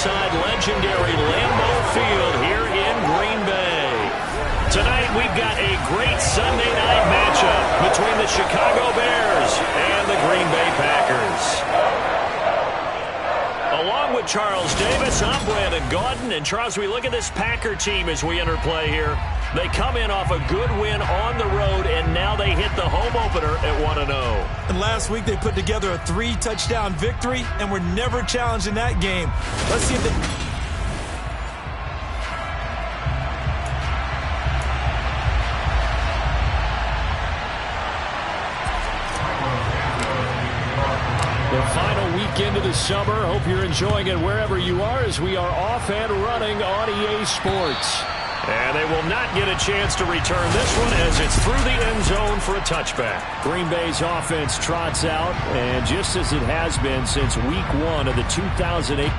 inside legendary Lambeau Field here in Green Bay. Tonight we've got a great Sunday night matchup between the Chicago Bears and the Green Bay Packers. Along with Charles Davis, I'm Brandon Gaudin. And Charles, we look at this Packer team as we enter play here. They come in off a good win on the road, and now they hit the home opener at 1-0. And last week they put together a 3-touchdown victory, and were never challenged in that game. Let's see if they... The final weekend of the summer. Hope you're enjoying it wherever you are as we are off and running on EA Sports. And they will not get a chance to return this one as it's through the end zone for a touchback. Green Bay's offense trots out, and just as it has been since week 1 of the 2008.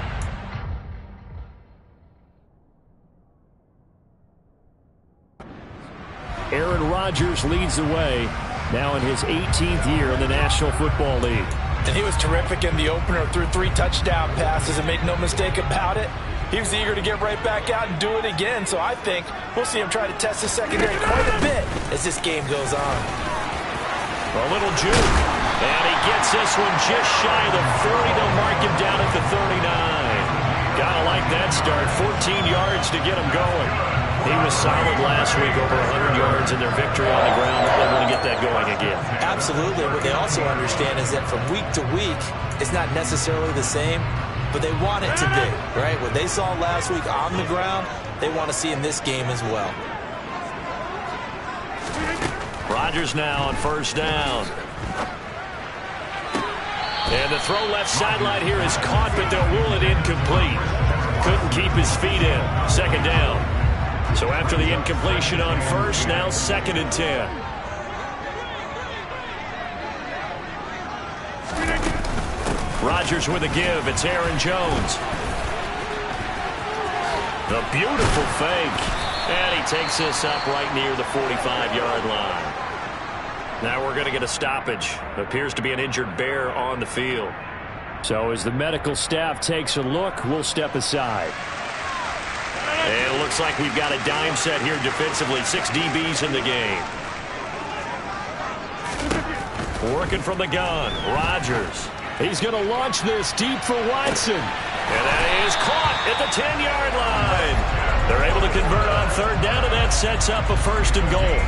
Aaron Rodgers leads the way now in his 18th year in the National Football League. And he was terrific in the opener, threw 3 touchdown passes and made no mistake about it. He was eager to get right back out and do it again, so I think we'll see him try to test the secondary quite a bit as this game goes on. A little juke, and he gets this one just shy of the 40. They'll mark him down at the 39. Gotta like that start, 14 yards to get him going. He was solid last week, over 100 yards in their victory on the ground. They want to get that going again. Absolutely. What they also understand is that from week to week, it's not necessarily the same, but they want it to be, right? What they saw last week on the ground, they want to see in this game as well. Rodgers now on first down. And the throw left sideline here is caught, but they'll rule it incomplete. Couldn't keep his feet in. Second down. So after the incompletion on first, now 2nd and 10. Rodgers with a give. It's Aaron Jones. The beautiful fake. And he takes this up right near the 45-yard line. Now we're going to get a stoppage. Appears to be an injured Bear on the field. So as the medical staff takes a look, we'll step aside. And it looks like we've got a dime set here defensively. 6 DBs in the game. Working from the gun. Rodgers. He's going to launch this deep for Watson. And that is caught at the 10-yard line. They're able to convert on third down, and that sets up a 1st and goal.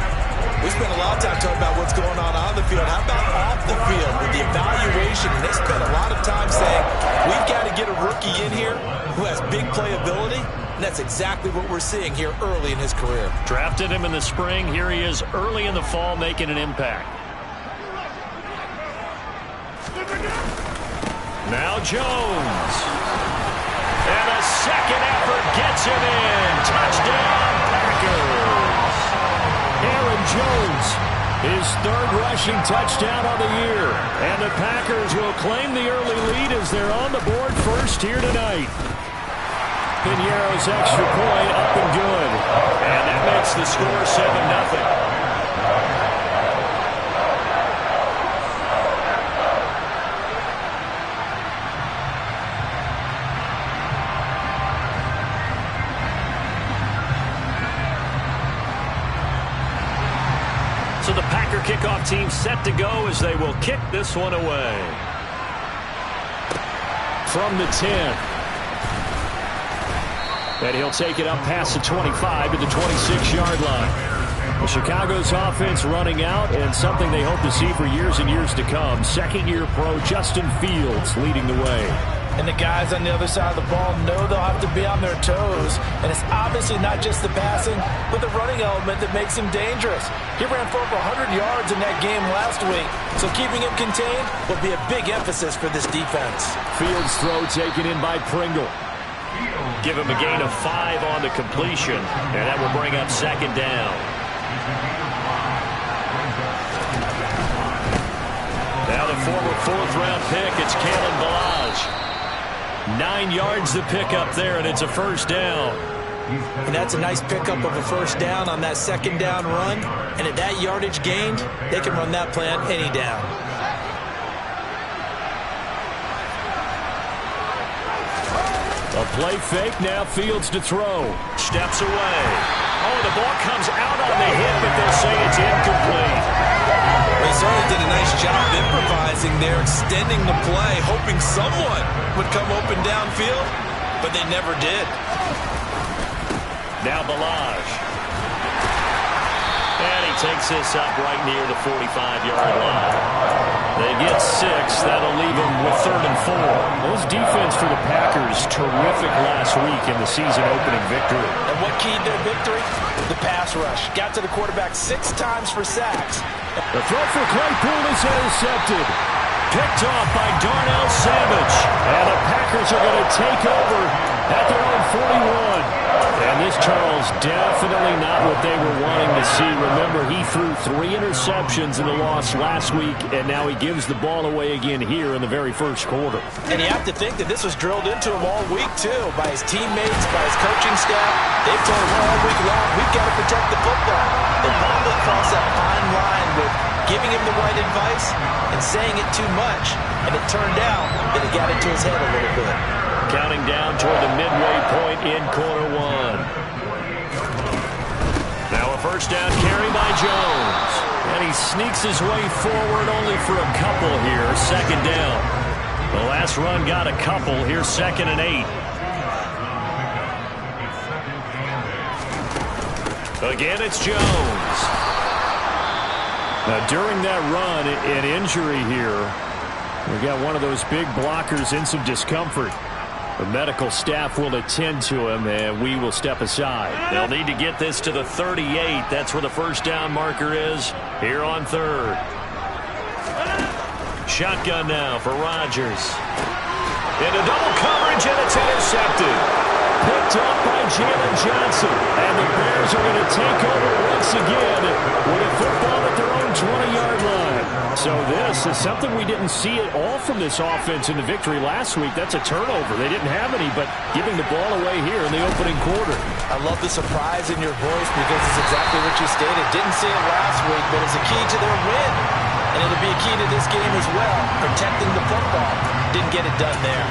We spent a lot of time talking about what's going on the field. How about off the field with the evaluation? And they spent a lot of time saying, we've got to get a rookie in here who has big playability. And that's exactly what we're seeing here early in his career. Drafted him in the spring. Here he is early in the fall making an impact. Now Jones. And a second effort gets him in. Touchdown, Packers. Aaron Jones, his 3rd rushing touchdown on the year. And the Packers will claim the early lead as they're on the board first here tonight. Piñeiro's extra point up and good. And that makes the score 7-0. So the Packer kickoff team set to go as they will kick this one away. From the 10. And he'll take it up past the 25 to the 26-yard line. Chicago's offense running out, and something they hope to see for years and years to come. Second-year pro Justin Fields leading the way. And the guys on the other side of the ball know they'll have to be on their toes. And it's obviously not just the passing, but the running element that makes him dangerous. He ran for over 100 yards in that game last week, so keeping him contained will be a big emphasis for this defense. Fields' throw taken in by Pringle. Give him a gain of 5 on the completion, and that will bring up 2nd down. Now the former 4th-round pick, it's Kalen Ballage. 9 yards the pickup there, and it's a 1st down. And that's a nice pickup of a 1st down on that 2nd down run. And at that yardage gained, they can run that play on any down. A play fake, now Fields to throw. Steps away. Oh, the ball comes out on the hip, but they'll say it's incomplete. They certainly did a nice job improvising there, extending the play, hoping someone would come open downfield, but they never did. Now Balaj. And he takes this up right near the 45-yard line. They get 6. That'll leave them with 3rd and 4. Those defense for the Packers, terrific last week in the season-opening victory. And what keyed their victory? The pass rush. Got to the quarterback 6 times for sacks. The throw for Claypool is intercepted. Picked off by Darnell Savage. And the Packers are going to take over at their own 41. And this, Charles, definitely not what they were wanting to see. Remember, he threw 3 interceptions in the loss last week, and now he gives the ball away again here in the very first quarter. And you have to think that this was drilled into him all week, too, by his teammates, by his coaching staff. They've told him all week long, we've got to protect the football. They probably crossed that fine line with giving him the right advice and saying it too much. And it turned out that it got into his head a little bit. Counting down toward the midway point in quarter 1. Now a first down carry by Jones. And he sneaks his way forward only for a couple here. 2nd down. The last run got a couple. Here's 2nd and 8. Again, it's Jones. Now, during that run, an injury here. We got one of those big blockers in some discomfort. The medical staff will attend to him, and we will step aside. They'll need to get this to the 38. That's where the first down marker is here on 3rd. Shotgun now for Rodgers. Into double coverage, and it's intercepted. Picked up by Jalen Johnson. And the Bears are going to take over once again with a football at their own 20-yard line. So this is something we didn't see at all from this offense in the victory last week. That's a turnover. They didn't have any, but giving the ball away here in the opening quarter. I love the surprise in your voice because it's exactly what you stated. Didn't see it last week, but it's a key to their win. And it'll be a key to this game as well, protecting the football. Didn't get it done there.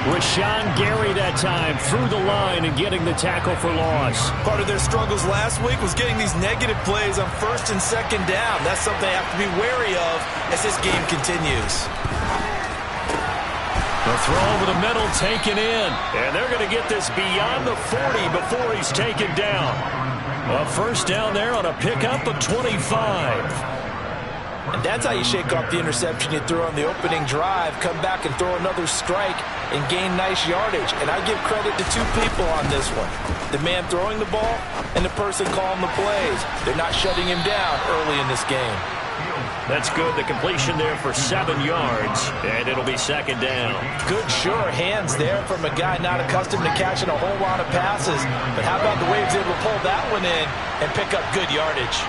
Rashawn Gary that time through the line and getting the tackle for loss. Part of their struggles last week was getting these negative plays on 1st and 2nd down. That's something they have to be wary of as this game continues. The throw over the middle taken in. And they're going to get this beyond the 40 before he's taken down. A first down there on a pickup of 25. And that's how you shake off the interception you threw on the opening drive, come back and throw another strike and gain nice yardage. And I give credit to 2 people on this one. The man throwing the ball and the person calling the plays. They're not shutting him down early in this game. That's good. The completion there for 7 yards, and it'll be 2nd down. Good, sure hands there from a guy not accustomed to catching a whole lot of passes. But how about the way he was able to pull that one in and pick up good yardage?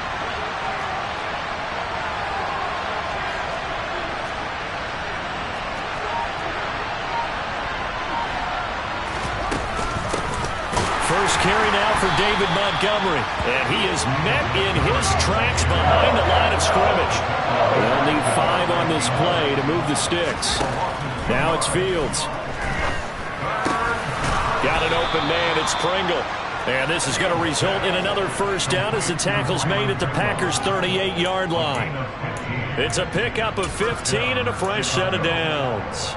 First carry now for David Montgomery. And he is met in his tracks behind the line of scrimmage. They'll need 5 on this play to move the sticks. Now it's Fields. Got an open man. It's Pringle. And this is going to result in another first down as the tackle's made at the Packers' 38-yard line. It's a pickup of 15 and a fresh set of downs.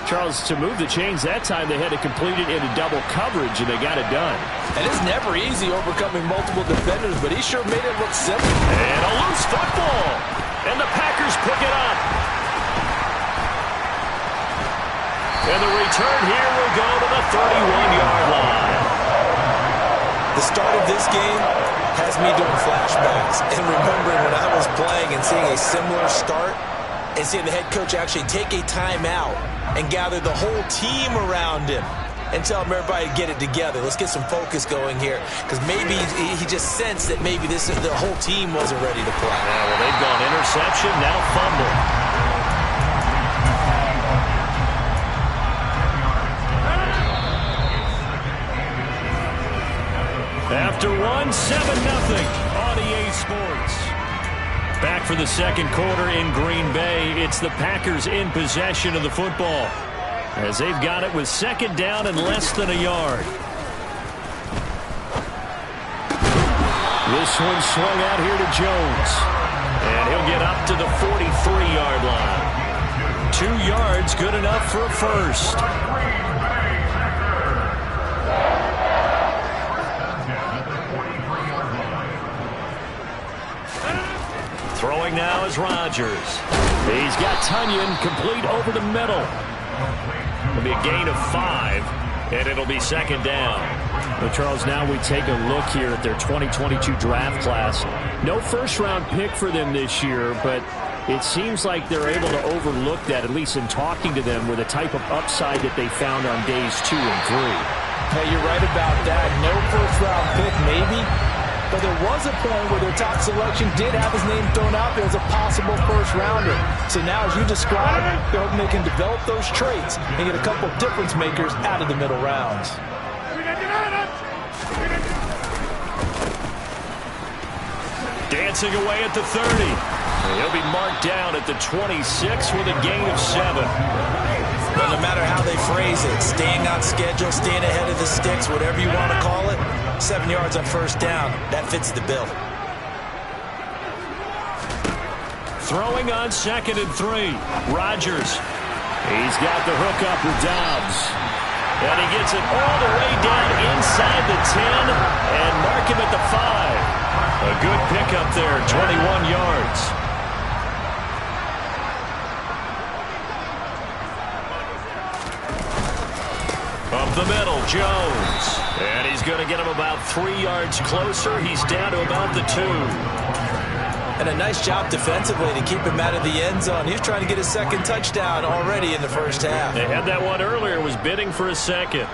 Charles, to move the chains that time, they had to complete it into double coverage, and they got it done. And it's never easy overcoming multiple defenders, but he sure made it look simple. And a loose football. And the Packers pick it up. And the return here will go to the 31-yard line. The start of this game has me doing flashbacks and remembering when I was playing and seeing a similar start and seeing the head coach actually take a timeout and gather the whole team around him and tell him everybody to get it together. Let's get some focus going here, because maybe he just sensed that maybe the whole team wasn't ready to play. Yeah, well, they've gone interception, now fumble. After 1, 7-0 on EA Sports. Back for the second quarter in Green Bay. It's the Packers in possession of the football. as they've got it with second down and less than a yard. This one swung out here to Jones. And he'll get up to the 43-yard line. 2 yards, good enough for a first. Throwing now is Rodgers. He's got Tunyon complete over the middle. It'll be a gain of 5, and it'll be second down. Well, Charles, now we take a look here at their 2022 draft class. No first-round pick for them this year, but it seems like they're able to overlook that, at least in talking to them, with the type of upside that they found on days 2 and 3. Hey, you're right about that. No first-round pick, maybe. But there was a point where their top selection did have his name thrown out there as a possible first-rounder. So now, as you described, they're hoping they can develop those traits and get a couple of difference makers out of the middle rounds. Dancing away at the 30. He'll be marked down at the 26 with a gain of 7. Well, no matter how they phrase it, staying on schedule, staying ahead of the sticks, whatever you want to call it, 7 yards on first down, that fits the bill. Throwing on 2nd and 3. Rodgers. He's got the hook up with Dobbs. And he gets it all the way down inside the 10 and mark him at the 5. A good pickup there, 21 yards. Up the middle, Jones. And he's going to get him about 3 yards closer. He's down to about the 2. And a nice job defensively to keep him out of the end zone. He was trying to get his second touchdown already in the first half. They had that one earlier, was bidding for a second.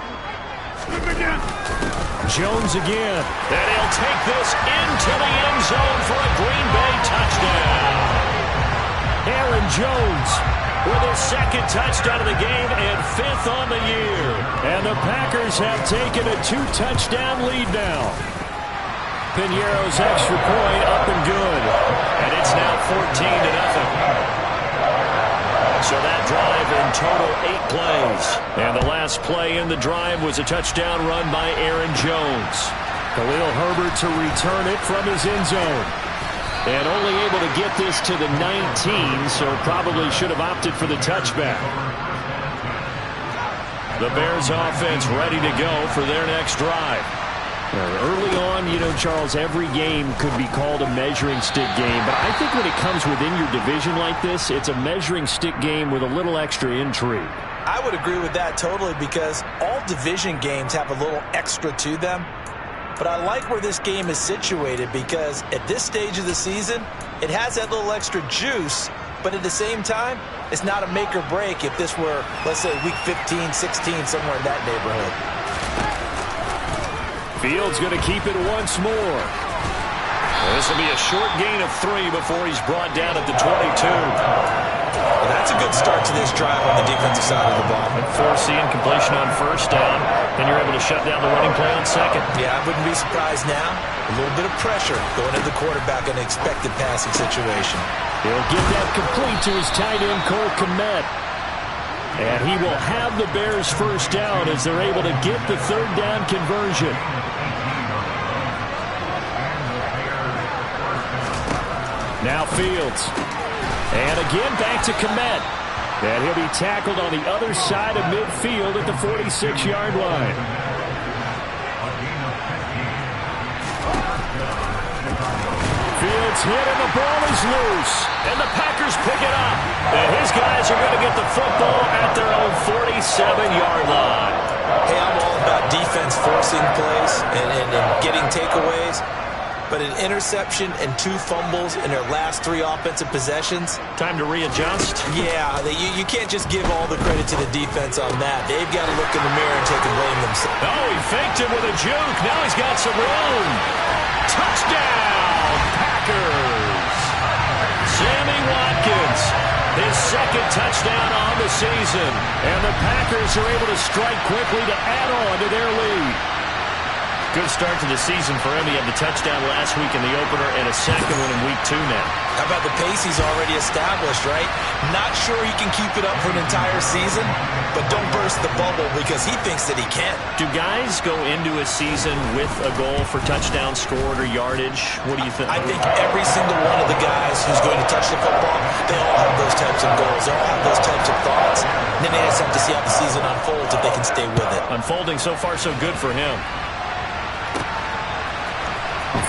Jones again. And he'll take this into the end zone for a Green Bay touchdown. Aaron Jones with his second touchdown of the game and 5th on the year. And the Packers have taken a 2-touchdown lead now. Piñeiro's extra point up and good. And it's now 14-0. So that drive in total 8 plays. And the last play in the drive was a touchdown run by Aaron Jones. Khalil Herbert to return it from his end zone. And only able to get this to the 19, so probably should have opted for the touchback. The Bears offense ready to go for their next drive. Early on, you know, Charles, every game could be called a measuring stick game. But I think when it comes within your division like this, it's a measuring stick game with a little extra intrigue. I would agree with that totally because all division games have a little extra to them. But I like where this game is situated because at this stage of the season, it has that little extra juice. But at the same time, it's not a make or break if this were, let's say, week 15, 16, somewhere in that neighborhood. Fields going to keep it once more. This will be a short gain of 3 before he's brought down at the 22. Well, that's a good start to this drive on the defensive side of the ball. And forcing completion on first down, and you're able to shut down the running play on second. Yeah, I wouldn't be surprised now. A little bit of pressure going at the quarterback in an expected passing situation. He'll get that complete to his tight end, Cole Kmet. And he will have the Bears first down as they're able to get the 3rd down conversion. Now Fields. And again back to Kmet. And he'll be tackled on the other side of midfield at the 46-yard line. Fields hit and the ball is loose. And the Packers pick it up. And his guys are going to get the football at their own 47-yard line. Hey, I'm all about defense forcing plays and getting takeaways. But an interception and 2 fumbles in their last 3 offensive possessions. Time to readjust? Yeah, you can't just give all the credit to the defense on that. They've got to look in the mirror and take the blame themselves. Oh, he faked him with a juke. Now he's got some room. Touchdown, Packers. Sammy Watkins, his 2nd touchdown on the season. And the Packers are able to strike quickly to add on to their lead. Good start to the season for him. He had the touchdown last week in the opener and a second one in week 2 now. How about the pace he's already established, right? Not sure he can keep it up for an entire season, but don't burst the bubble because he thinks that he can. Do guys go into a season with a goal for touchdown scored or yardage? What do you think? I think every single one of the guys who's going to touch the football, they all have those types of goals. They all have those types of thoughts. And then they just have to see how the season unfolds if they can stay with it. Unfolding so far so good for him.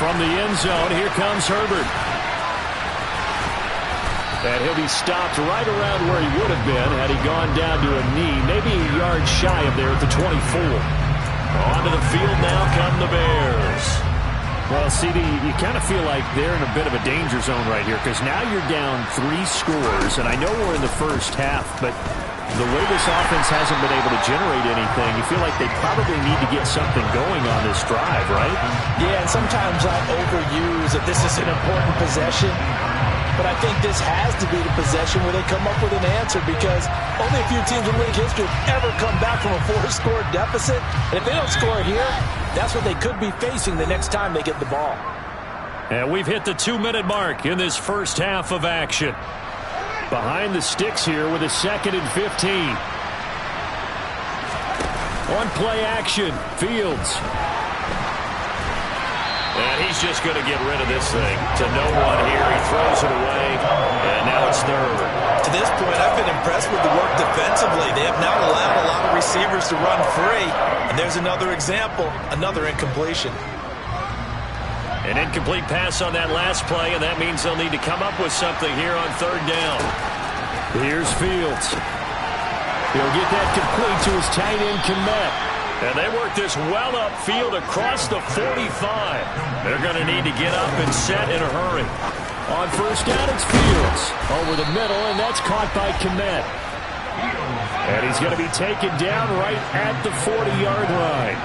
From the end zone, here comes Herbert. And he'll be stopped right around where he would have been had he gone down to a knee, maybe a yard shy of there at the 24. Onto the field now come the Bears. Well, CD, you kind of feel like they're in a bit of a danger zone right here because now you're down 3 scores, and I know we're in the first half, but the way this offense hasn't been able to generate anything, you feel like they probably need to get something going on this drive, right? Yeah, and sometimes I overuse that this is an important possession, but I think this has to be the possession where they come up with an answer because only a few teams in league history have ever come back from a 4-score deficit. And if they don't score here, that's what they could be facing the next time they get the ball. And we've hit the 2-minute mark in this first half of action. Behind the sticks here with a 2nd and 15. On play action, Fields. And he's just going to get rid of this thing to no one here. He throws it away, and now it's 3rd. To this point, I've been impressed with the work defensively. They have not allowed a lot of receivers to run free. And there's another example, another incompletion. An incomplete pass on that last play, and that means they'll need to come up with something here on 3rd down. Here's Fields. He'll get that complete to his tight end, Kmet. And they work this well upfield across the 45. They're going to need to get up and set in a hurry. On 1st down, it's Fields. Over the middle, and that's caught by Kmet. And he's going to be taken down right at the 40-yard line.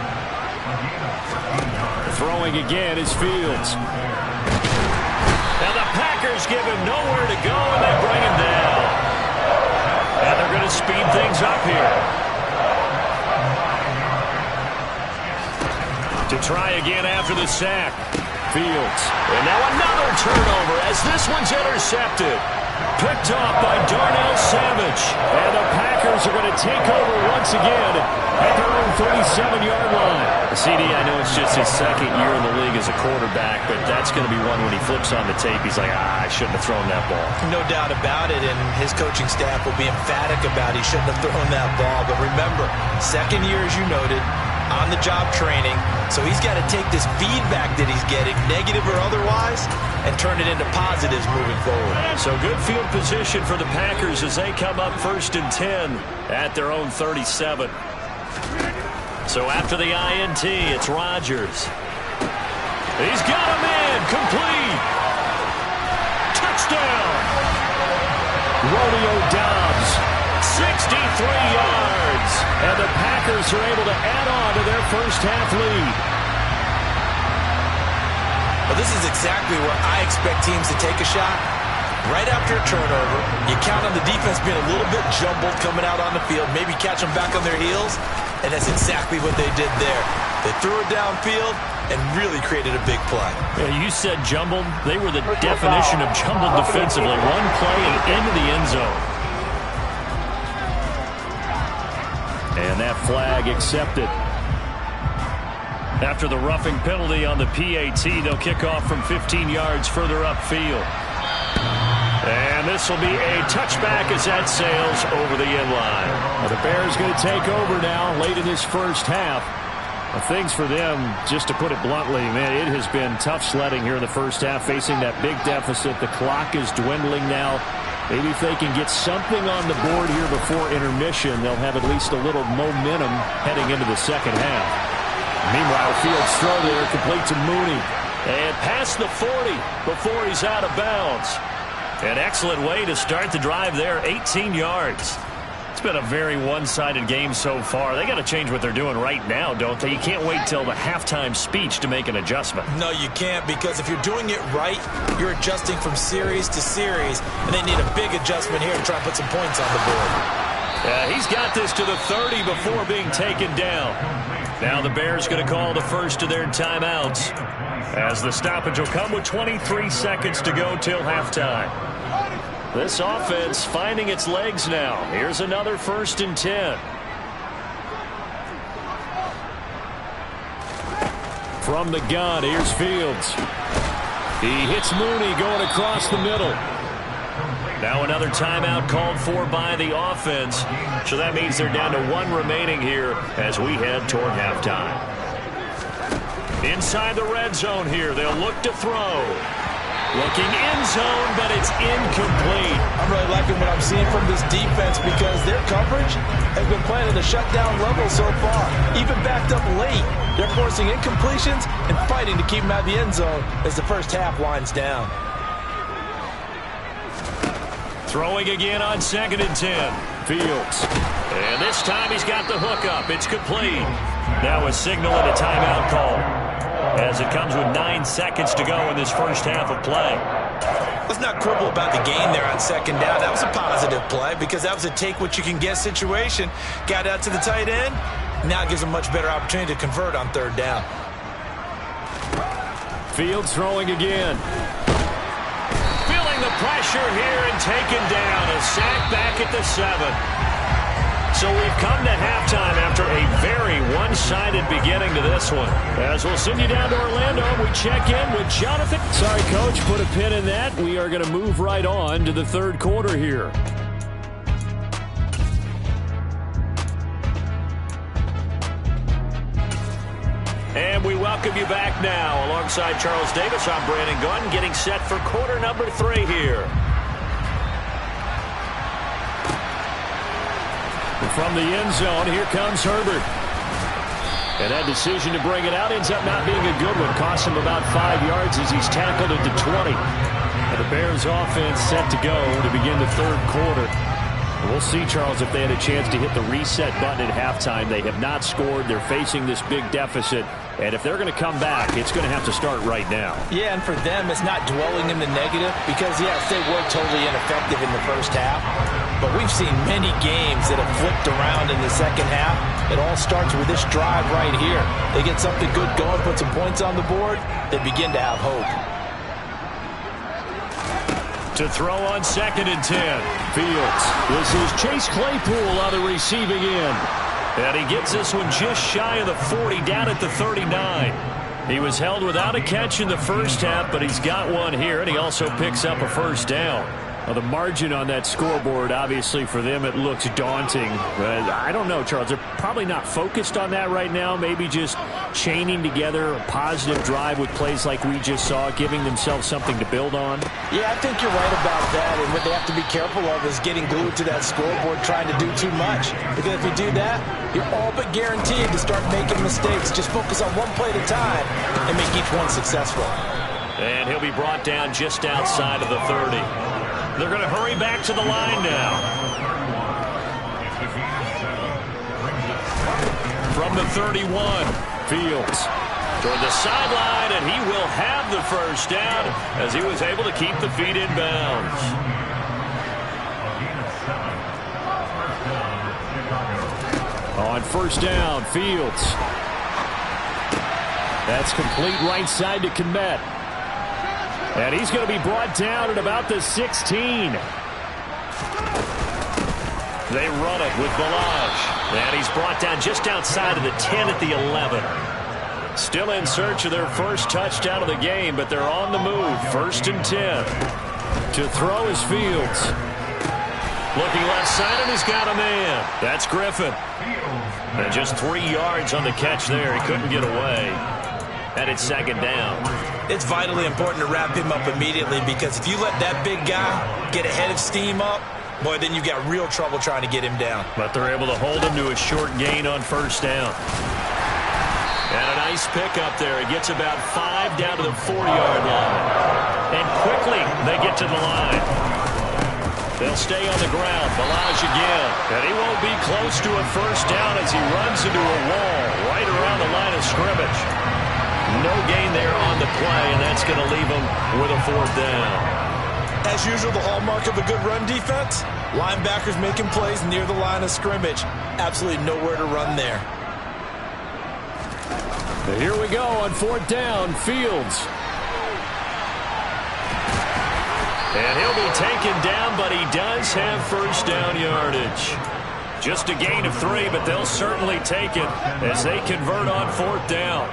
Throwing again is Fields. And the Packers give him nowhere to go, and they bring him down. And they're going to speed things up here. To try again after the sack. Fields. And now another turnover as this one's intercepted. Picked off by Darnell Savage. And the Packers are going to take over once again at their own 37-yard line. CD, I know it's just his 2nd year in the league as a quarterback, but that's going to be one when he flips on the tape. He's like, I shouldn't have thrown that ball. No doubt about it, and his coaching staff will be emphatic about he shouldn't have thrown that ball. But remember, 2nd year, as you noted, on-the-job training, so he's got to take this feedback that he's getting, negative or otherwise, and turn it into positives moving forward. So good field position for the Packers as they come up 1st and 10 at their own 37. So after the INT, it's Rodgers. He's got him in, complete. Touchdown. Romeo Doubs, 63 yards. And the Packers are able to add on to their first half lead. Well, this is exactly where I expect teams to take a shot. Right after a turnover, you count on the defense being a little bit jumbled coming out on the field, maybe catch them back on their heels, and that's exactly what they did there. They threw it downfield and really created a big play. Yeah, you said jumbled. They were the definition of jumbled defensively. One play and into the end zone. And that flag accepted. After the roughing penalty on the PAT, they'll kick off from 15 yards further upfield. And this will be a touchback as that sails over the end line. Well, the Bears going to take over now late in this first half. Well, things for them, just to put it bluntly, man, it has been tough sledding here in the first half, facing that big deficit. The clock is dwindling now. Maybe if they can get something on the board here before intermission, they'll have at least a little momentum heading into the second half. Meanwhile, Fields throw there, complete to Mooney. And past the 40 before he's out of bounds. An excellent way to start the drive there, 18 yards. It's been a very one-sided game so far. They got to change what they're doing right now, don't they? You can't wait till the halftime speech to make an adjustment. No, you can't, because if you're doing it right, you're adjusting from series to series, and they need a big adjustment here to try and put some points on the board. Yeah, he's got this to the 30 before being taken down. Now the Bears going to call the first of their timeouts, as the stoppage will come with 23 seconds to go till halftime. This offense finding its legs now. Here's another 1st and 10. From the gun, here's Fields. He hits Mooney going across the middle. Now another timeout called for by the offense. So that means they're down to 1 remaining here as we head toward halftime. Inside the red zone here, they'll look to throw. Looking end zone, but it's incomplete. I'm really liking what I'm seeing from this defense because their coverage has been playing at a shutdown level so far. Even backed up late, they're forcing incompletions and fighting to keep them out of the end zone as the first half winds down. Throwing again on 2nd and 10. Fields. And this time he's got the hook up. It's complete. Now a signal and a timeout call, as it comes with 9 seconds to go in this first half of play. Let's not quibble about the gain there on 2nd down. That was a positive play because that was a take-what-you-can-get situation. Got out to the tight end. Now it gives a much better opportunity to convert on 3rd down. Fields throwing again. Feeling the pressure here and taken down. A sack back at the 7. So we've come to halftime after a very one-sided beginning to this one. As we'll send you down to Orlando, we check in with Jonathan. Sorry, Coach, put a pin in that. We are going to move right on to the 3rd quarter here. And we welcome you back now. Alongside Charles Davis, I'm Brandon Gunn, getting set for quarter number 3 here. From the end zone, here comes Herbert. And that decision to bring it out ends up not being a good one. Costs him about 5 yards as he's tackled at the 20. And the Bears offense set to go to begin the 3rd quarter. We'll see, Charles, if they had a chance to hit the reset button at halftime. They have not scored. They're facing this big deficit. And if they're going to come back, it's going to have to start right now. Yeah, and for them, it's not dwelling in the negative because, yes, they were totally ineffective in the first half. But we've seen many games that have flipped around in the second half. It all starts with this drive right here. They get something good going, put some points on the board, they begin to have hope. To throw on 2nd and 10. Fields. This is Chase Claypool on the receiving end. And he gets this one just shy of the 40, down at the 39. He was held without a catch in the first half, but he's got one here, and he also picks up a 1st down. Well, the margin on that scoreboard, obviously, for them, it looks daunting. But I don't know, Charles. They're probably not focused on that right now. Maybe just chaining together a positive drive with plays like we just saw, giving themselves something to build on. Yeah, I think you're right about that. And what they have to be careful of is getting glued to that scoreboard, trying to do too much. Because if you do that, you're all but guaranteed to start making mistakes. Just focus on one play at a time and make each one successful. And he'll be brought down just outside of the 30. They're going to hurry back to the line now. From the 31, Fields toward the sideline, and he will have the 1st down as he was able to keep the feet in bounds. On 1st down, Fields. That's complete right side to Kmet. And he's going to be brought down at about the 16. They run it with Balaj. And he's brought down just outside of the 10 at the 11. Still in search of their first touchdown of the game, but they're on the move. 1st and 10. To throw is Fields. Looking left side, and he's got a man. That's Griffin. And just 3 yards on the catch there. He couldn't get away. And it's 2nd down. It's vitally important to wrap him up immediately because if you let that big guy get a head of steam up, boy, then you've got real trouble trying to get him down. But they're able to hold him to a short gain on 1st down. And a nice pickup there. He gets about 5 down to the 4-yard line. And quickly they get to the line. They'll stay on the ground. Balaj again. And he won't be close to a 1st down as he runs into a wall right around the line of scrimmage. No gain there on the play, and that's going to leave him with a 4th down. As usual, the hallmark of a good run defense, linebackers making plays near the line of scrimmage. Absolutely nowhere to run there. Here we go on 4th down, Fields. And he'll be taken down, but he does have first down yardage. Just a gain of 3, but they'll certainly take it as they convert on 4th down.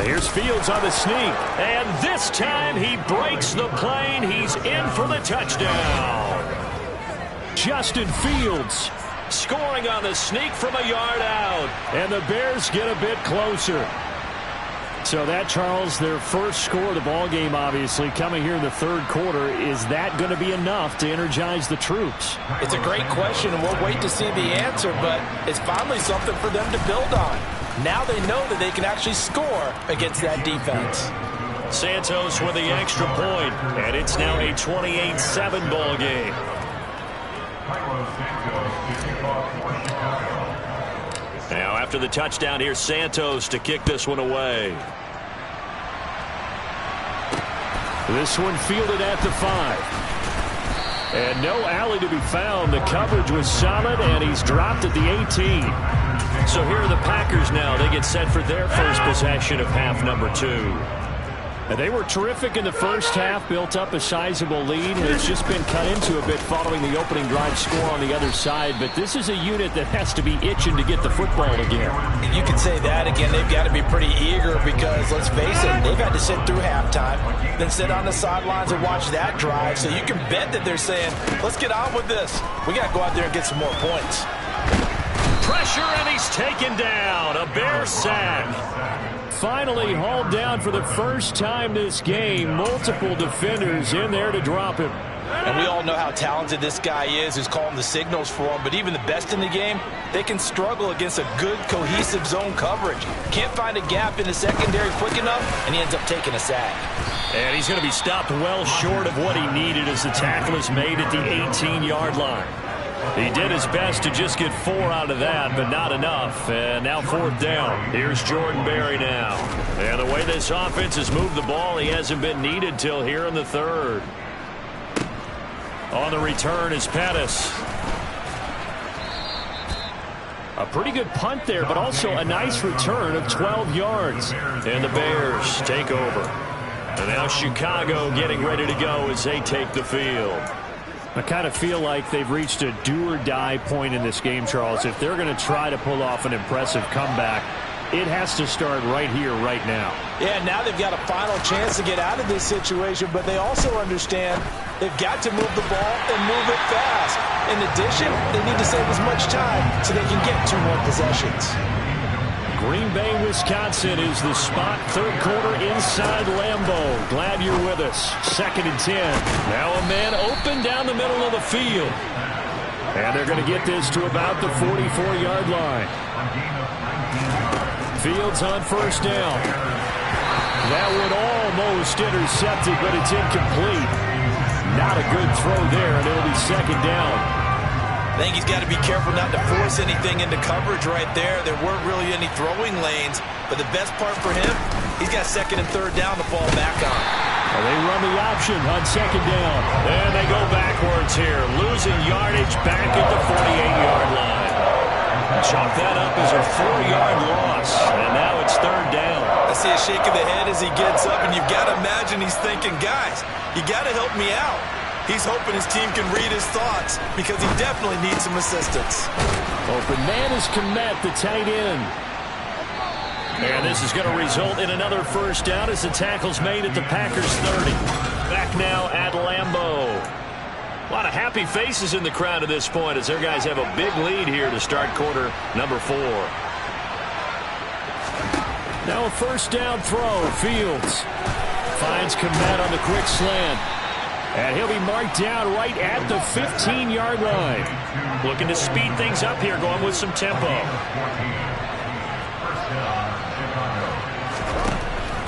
Here's Fields on the sneak, and this time he breaks the plane. He's in for the touchdown. Justin Fields scoring on the sneak from a yard out, and the Bears get a bit closer. So that, Charles, their first score of the ball game, obviously, coming here in the 3rd quarter. Is that going to be enough to energize the troops? It's a great question, and we'll wait to see the answer, but it's finally something for them to build on. Now they know that they can actually score against that defense. Santos with the extra point, and it's now a 28-7 ball game. Now after the touchdown, here's Santos to kick this one away. This one fielded at the 5. And no alley to be found. The coverage was solid, and he's dropped at the 18. So here are the Packers now. They get set for their first possession of half number 2. And they were terrific in the first half, built up a sizable lead, and it's just been cut into a bit following the opening drive score on the other side. But this is a unit that has to be itching to get the football again. You can say that again. They've got to be pretty eager because, let's face it, they've had to sit through halftime, then sit on the sidelines and watch that drive. So you can bet that they're saying, let's get on with this. We got to go out there and get some more points. Pressure, and he's taken down. A Bear sack. Finally hauled down for the first time this game. Multiple defenders in there to drop him. And we all know how talented this guy is who's calling the signals for him. But even the best in the game, they can struggle against a good, cohesive zone coverage. Can't find a gap in the secondary quick enough, and he ends up taking a sack. And he's going to be stopped well short of what he needed as the tackle is made at the 18-yard line. He did his best to just get 4 out of that, but not enough. And now 4th down. Here's Jordan Berry now. And the way this offense has moved the ball, he hasn't been needed till here in the 3rd. On the return is Pettis. A pretty good punt there, but also a nice return of 12 yards. And the Bears take over. And now Chicago getting ready to go as they take the field. I kind of feel like they've reached a do-or-die point in this game, Charles. If they're going to try to pull off an impressive comeback, it has to start right here, right now. Yeah, now they've got a final chance to get out of this situation, but they also understand they've got to move the ball and move it fast. In addition, they need to save as much time so they can get 2 more possessions. Green Bay, Wisconsin is the spot. 3rd quarter inside Lambeau. Glad you're with us. 2nd and 10. Now a man open down the middle of the field. And they're going to get this to about the 44-yard line. Fields on 1st down. That one almost intercepted, but it's incomplete. Not a good throw there, and it'll be 2nd down. I think he's got to be careful not to force anything into coverage right there. There weren't really any throwing lanes, but the best part for him, he's got 2nd and 3rd down to fall back on. Well, they run the option on 2nd down. And they go backwards here, losing yardage back at the 48-yard line. Chalk that up as a 4-yard loss, and now it's 3rd down. I see a shake of the head as he gets up, and you've got to imagine he's thinking, guys, you got to help me out. He's hoping his team can read his thoughts because he definitely needs some assistance. Open man is Kmet, the tight end. And this is going to result in another 1st down as the tackle's made at the Packers 30. Back now at Lambeau. A lot of happy faces in the crowd at this point as their guys have a big lead here to start quarter number 4. Now a 1st down throw. Fields finds Kmet on the quick slant. And he'll be marked down right at the 15-yard line. Looking to speed things up here, going with some tempo.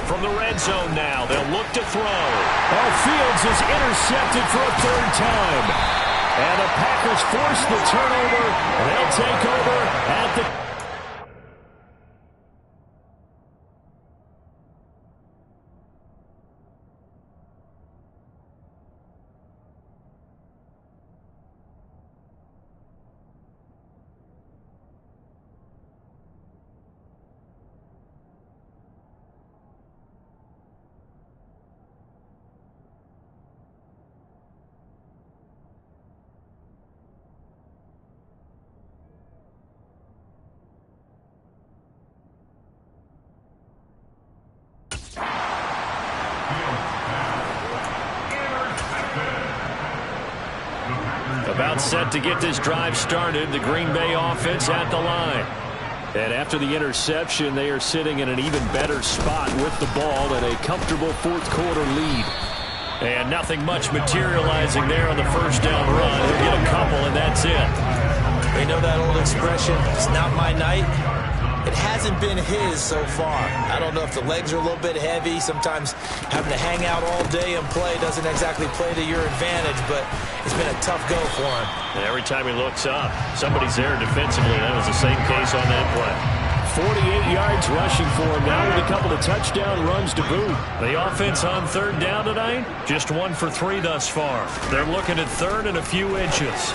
From the red zone now, they'll look to throw. Oh, Fields is intercepted for a 3rd time. And the Packers force the turnover. They'll take over at the Set to get this drive started. The Green Bay offense at the line. And after the interception, they are sitting in an even better spot with the ball and a comfortable fourth-quarter lead. And nothing much materializing there on the first down run. He'll get a couple, and that's it. You know that old expression, it's not my night? It hasn't been his so far. I don't know if the legs are a little bit heavy. Sometimes having to hang out all day and play doesn't exactly play to your advantage, but it's been a tough go for him. And every time he looks up, somebody's there defensively. That was the same case on that play. 48 yards rushing for him now with a couple of touchdown runs to boot. The offense on third down tonight, just 1 for 3 thus far. They're looking at third and a few inches.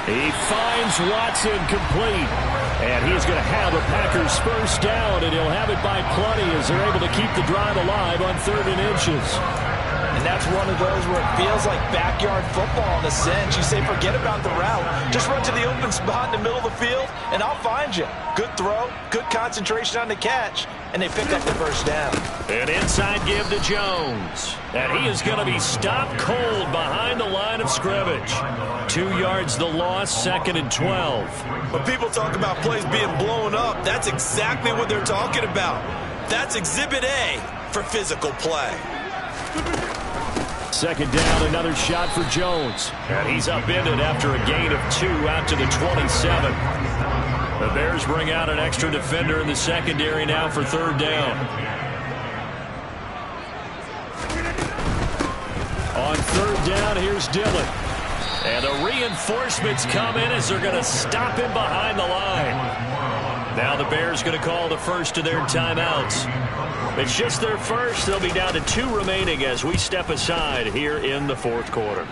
He finds Watson complete. And he's going to have a Packers first down, and he'll have it by plenty as they're able to keep the drive alive on third and inches. And that's one of those where it feels like backyard football in a sense. You say, forget about the route. Just run to the open spot in the middle of the field, and I'll find you. Good throw, good concentration on the catch, and they pick up the first down. An inside give to Jones. And he is going to be stopped cold behind the line of scrimmage. 2 yards the loss, 2nd and 12. When people talk about plays being blown up, that's exactly what they're talking about. That's Exhibit A for physical play. Second down, another shot for Jones. And he's upended after a gain of 2 out to the 27. The Bears bring out an extra defender in the secondary now for third down. On third down, here's Dillon. And the reinforcements come in as they're going to stop him behind the line. Now the Bears going to call the first of their timeouts. It's just their first. They'll be down to 2 remaining as we step aside here in the fourth quarter.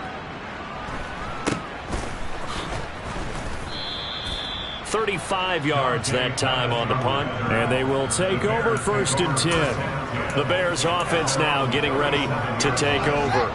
35 yards that time on the punt. And they will take over 1st and 10. The Bears offense now getting ready to take over.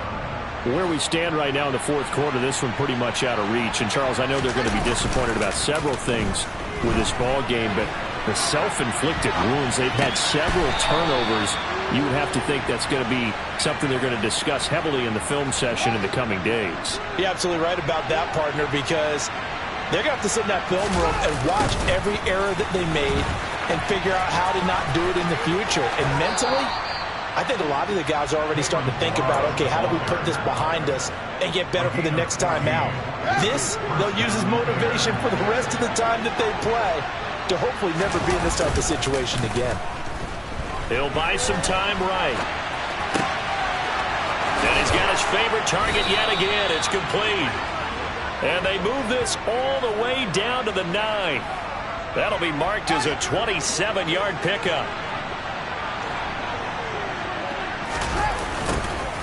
Where we stand right now in the fourth quarter, this one pretty much out of reach. And, Charles, I know they're going to be disappointed about several things with this ball game, but the self-inflicted wounds, they've had several turnovers. You would have to think that's going to be something they're going to discuss heavily in the film session in the coming days. You're absolutely right about that, partner, because they're going to have to sit in that film room and watch every error that they made and figure out how to not do it in the future. And mentally, I think a lot of the guys are already starting to think about, okay, how do we put this behind us and get better for the next time out? This, they'll use as motivation for the rest of the time that they play to hopefully never be in this type of situation again. He'll buy some time right. And he's got his favorite target yet again. It's complete. And they move this all the way down to the 9. That'll be marked as a 27-yard pickup.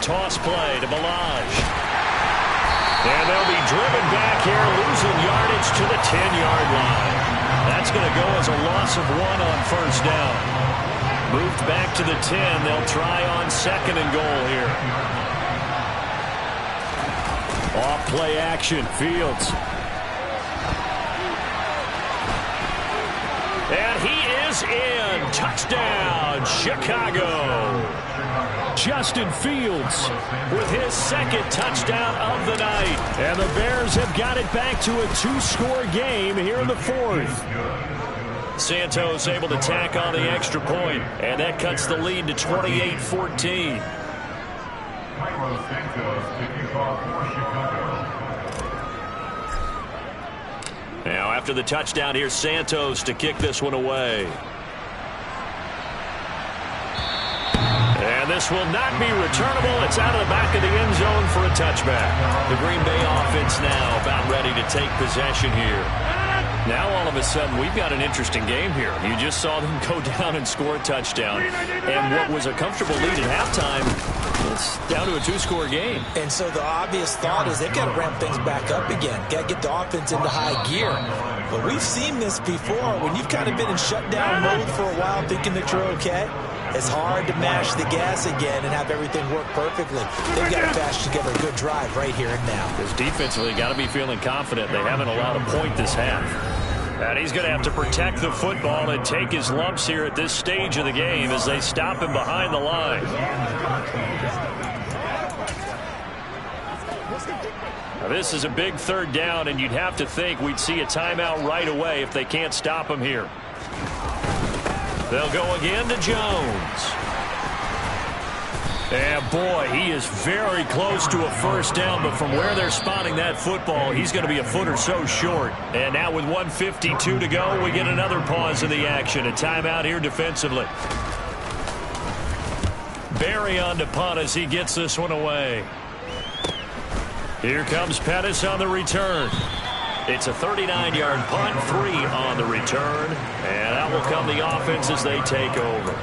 Toss play to Balaj. And they'll be driven back here, losing yardage to the 10-yard line. That's going to go as a loss of 1 on first down. Moved back to the 10. They'll try on 2nd and goal here. Off play action, Fields. And he is in. Touchdown, Chicago. Justin Fields with his 2nd touchdown of the night. And the Bears have got it back to a 2-score game here in the 4th. Santos able to tack on the extra point, and that cuts the lead to 28-14. Now after the touchdown, here's Santos to kick this one away. And this will not be returnable. It's out of the back of the end zone for a touchback. The Green Bay offense now about ready to take possession here. Now all of a sudden we've got an interesting game here. You just saw them go down and score a touchdown. And what was a comfortable lead at halftime, it's down to a 2-score game. And so the obvious thought is they've got to ramp things back up again. Got to get the offense into high gear. But we've seen this before. When you've kind of been in shutdown mode for a while thinking that you're okay, it's hard to mash the gas again and have everything work perfectly. They've got to patch together a good drive right here and now. Because defensively, got to be feeling confident. They haven't allowed a point this half. And he's going to have to protect the football and take his lumps here at this stage of the game as they stop him behind the line. This is a big third down, and you'd have to think we'd see a timeout right away if they can't stop him here. They'll go again to Jones. And boy, he is very close to a first down, but from where they're spotting that football, he's going to be a foot or so short. And now with 1:52 to go, we get another pause in the action. A timeout here defensively. Barry on to punt as he gets this one away. Here comes Pettis on the return. It's a 39-yard punt, 3 on the return. And out will come the offense as they take over.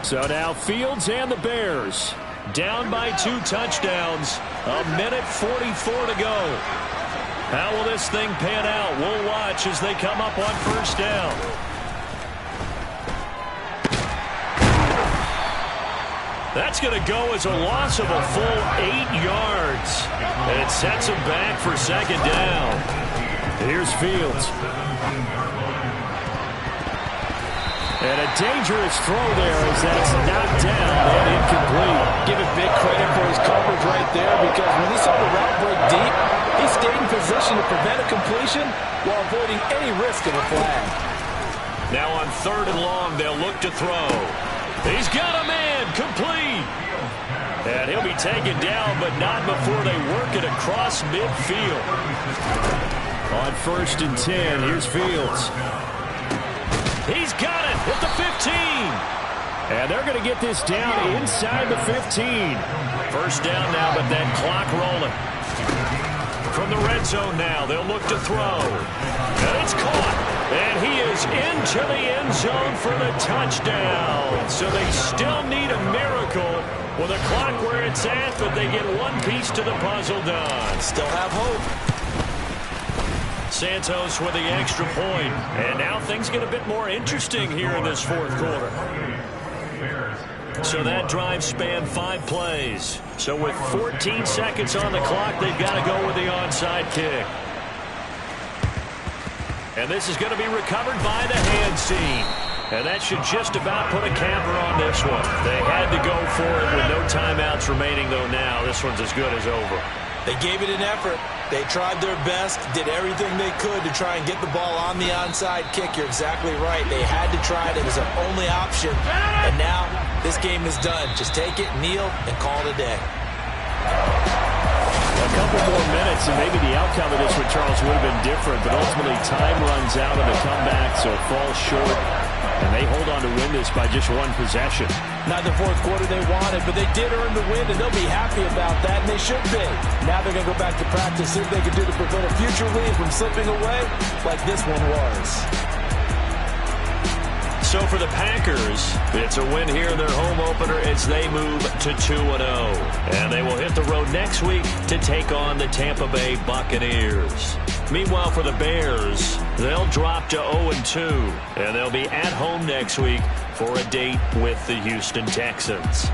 So now Fields and the Bears down by 2 touchdowns. 1:44 to go. How will this thing pan out? We'll watch as they come up on first down. That's going to go as a loss of a full 8 yards. And it sets him back for second down. Here's Fields. And a dangerous throw there as that's knocked down and incomplete. Give him big credit for his coverage right there, because when he saw the route break deep, he stayed in position to prevent a completion while avoiding any risk of a flag. Now on 3rd and long, they'll look to throw. He's got a man, complete. And he'll be taken down, but not before they work it across midfield. On 1st and 10, here's Fields. He's got it at the 15. And they're going to get this down inside the 15. First down now, but that clock rolling. From the red zone now, they'll look to throw. And it's caught. And he is into the end zone for the touchdown. So they still need a miracle with a clock where it's at, but they get one piece to the puzzle done. Still have hope. Santos with the extra point. And now things get a bit more interesting here in this 4th quarter. So that drive spanned 5 plays. So with 14 seconds on the clock, they've got to go with the onside kick. And this is going to be recovered by the hands team. And that should just about put a capper on this one. They had to go for it with no timeouts remaining, though now this one's as good as over. They gave it an effort. They tried their best, did everything they could to try and get the ball on the onside kick. You're exactly right. They had to try it. It was their only option. And now this game is done. Just take it, kneel, and call it a day. A couple more minutes, and maybe the outcome of this one, Charles, would have been different. But ultimately, time runs out on the comeback, so it falls short. And they hold on to win this by just 1 possession. Not the 4th quarter they wanted, but they did earn the win, and they'll be happy about that, and they should be. Now they're going to go back to practice, see what they can do to prevent a future lead from slipping away like this one was. So for the Packers, it's a win here in their home opener as they move to 2-0. And they will hit the road next week to take on the Tampa Bay Buccaneers. Meanwhile, for the Bears, they'll drop to 0-2. And they'll be at home next week for a date with the Houston Texans.